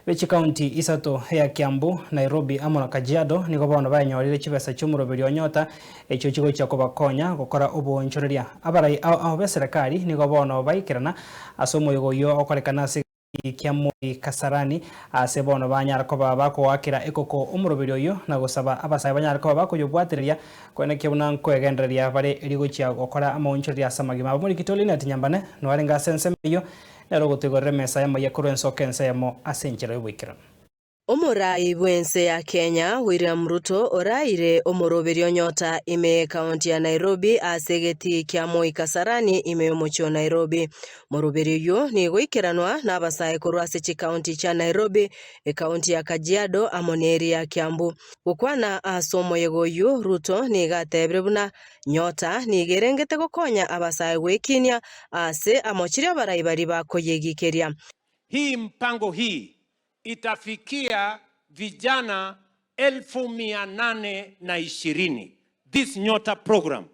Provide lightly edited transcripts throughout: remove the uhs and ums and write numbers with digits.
Bechi County isato ya Kiambu, Nairobi amo na Kajiado niko bono banyorire kibesa cy'umuroberi onyota echo kigo cya kubakonya gukora ubonchoreria abarai aho beserekari niko bono baikirana asomoyego yo okorekana se Kiambu Kasarani ase bono banyara ko bako wakira ekoko umuroberi oyo na gusaba abasai banyara ko bako yobwateria kwene kebuna kwegenderia bare irigo cya gukora amonchoreria samagima muri kitoli na tinyambane no arenga sense yo nero gutegorera mesa ya mayekuru ensokense yamo asenjero y'ubwikira. Omurai bwense ya Kenya William Ruto oraire omuroberi onyota ime kaunti ya Nairobi asegeti Kiambu Kasarani ime omocho Nairobi. Moroberi yo ni goikiranwa na abasae kurwase chi kaunti cha Nairobi kaunti ya Kajiado amoneri ya Kiambu. Gukwana asomo yegoyu Ruto ni gatebre buna nyota ni gerengete gokonya abasae wekinya ase amochiria barai bari bakoyegikeria. Hii mpango hii itafikia vijana 820,000. This Nyota program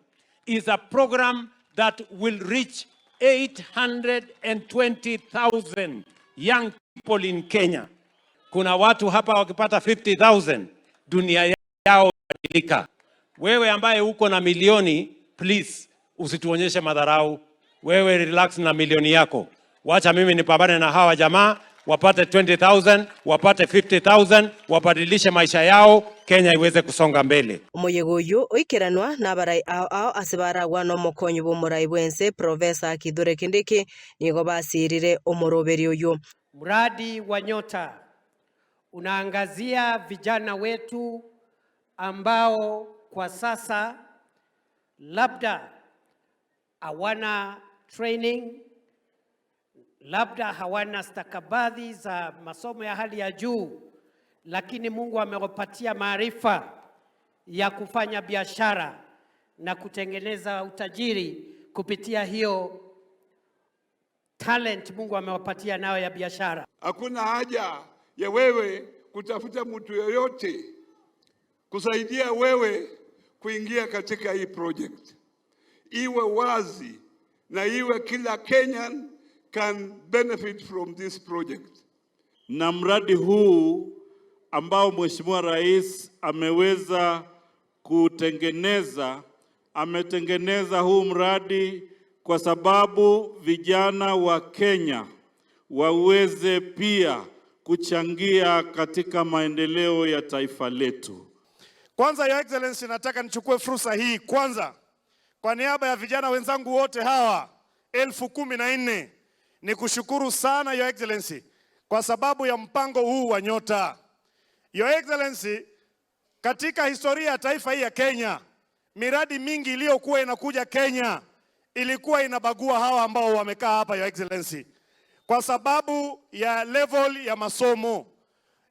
is a program that will reach 820,000 young people in Kenya. Kuna watu hapa wakipata 50,000 dunia yao badilika. Wewe ambaye uko na milioni, please usituonyeshe madharau. Wewe relax na milioni yako. Wacha mimi nipambane na hawa jamaa wapate 20,000, wapate 50,000, wabadilishe maisha yao, Kenya iweze kusonga mbele. Omoyegoyo oikiranwa na barai ao asibara wano mokonyi bomurai bwense Profesa Kithure Kindiki nigo basirire omuroberi oyo. Mradi wa Nyota unaangazia vijana wetu ambao kwa sasa labda hawana training, labda hawana stakabadhi za masomo ya hali ya juu, lakini Mungu amewapatia maarifa ya kufanya biashara na kutengeneza utajiri kupitia hiyo talent Mungu amewapatia nayo ya biashara. Hakuna haja ya wewe kutafuta mtu yoyote kusaidia wewe kuingia katika hii project. Iwe wazi na iwe kila Kenyan can benefit from this project. Na mradi huu ambao Mheshimiwa Rais ameweza ametengeneza huu mradi kwa sababu vijana wa Kenya waweze pia kuchangia katika maendeleo ya taifa letu. Kwanza, Your Excellency, nataka nichukue fursa hii kwanza kwa niaba ya vijana wenzangu wote hawa 14,000 ni kushukuru sana Your Excellency kwa sababu ya mpango huu wa Nyota. Your Excellency, katika historia ya taifa hii ya Kenya, miradi mingi iliyokuwa inakuja Kenya ilikuwa inabagua hawa ambao wamekaa hapa Your Excellency, kwa sababu ya level ya masomo.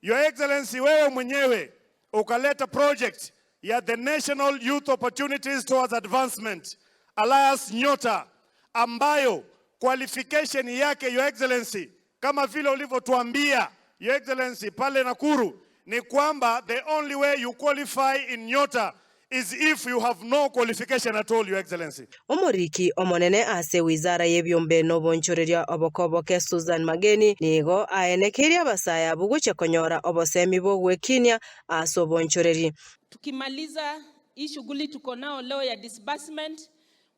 Your Excellency, wewe mwenyewe ukaleta project ya the National Youth Opportunities Towards Advancement Alliance Nyota, ambayo qualification yake Your Excellency, kama vile ulivyotuambia Your Excellency pale Nakuru, ni kwamba the only way you qualify in Nyota is if you have no qualification at all, Your Excellency. Omoriki omonene ase wizara yebyombe nobonchoreria obokoboke Susan Mageni nigo aenekeria basaya buguche konyora obosemi bogwekinya aso bonchoreri. Tukimaliza hii shughuli tuko nao leo ya disbursement,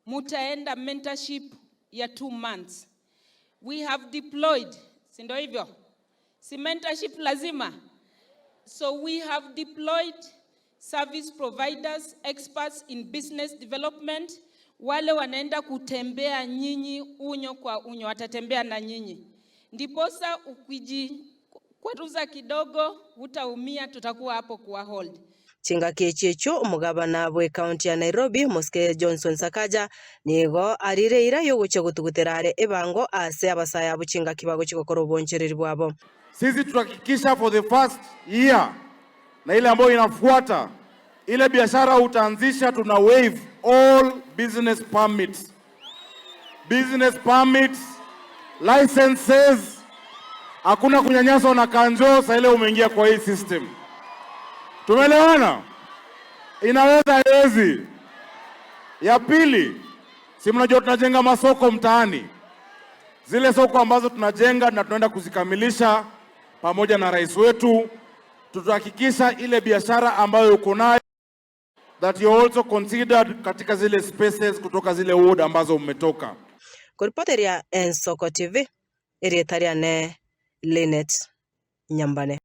mutaenda mentorship ya 2 months. We have deployed, si ndio hivyo? Si mentorship lazima. So we have deployed service providers, experts in business development. Wale wanaenda kutembea nyinyi unyo kwa unyo, watatembea na nyinyi. Ndiposa ukijikwaruza kidogo utaumia, tutakuwa hapo kuwa hold. Chingaki checho omugabana bwe county ya Nairobi Moske Johnson Sakaja nigo arire ira yoguche gutuguterare ebango ase abasaya buchinga kibago chikokoro bonchereri bwabo. Sisi tutahakikisha for the first year na ile ambayo inafuata ile biashara utaanzisha, tuna waive all business permits, licenses. Hakuna kunyanyaswa na kanjo sasa ile umeingia kwa hii system. Tumeelewana? Inaweza hezi. Ya pili, si mnajua tunajenga masoko mtaani. Zile soko ambazo tunajenga na tunaenda kuzikamilisha pamoja na rais wetu, tutahakikisha ile biashara ambayo uko nayo that you also considered katika zile spaces kutoka zile ward ambazo mmetoka. Kuripoteria Ensoko TV, irietaria ne Linet Nyambane.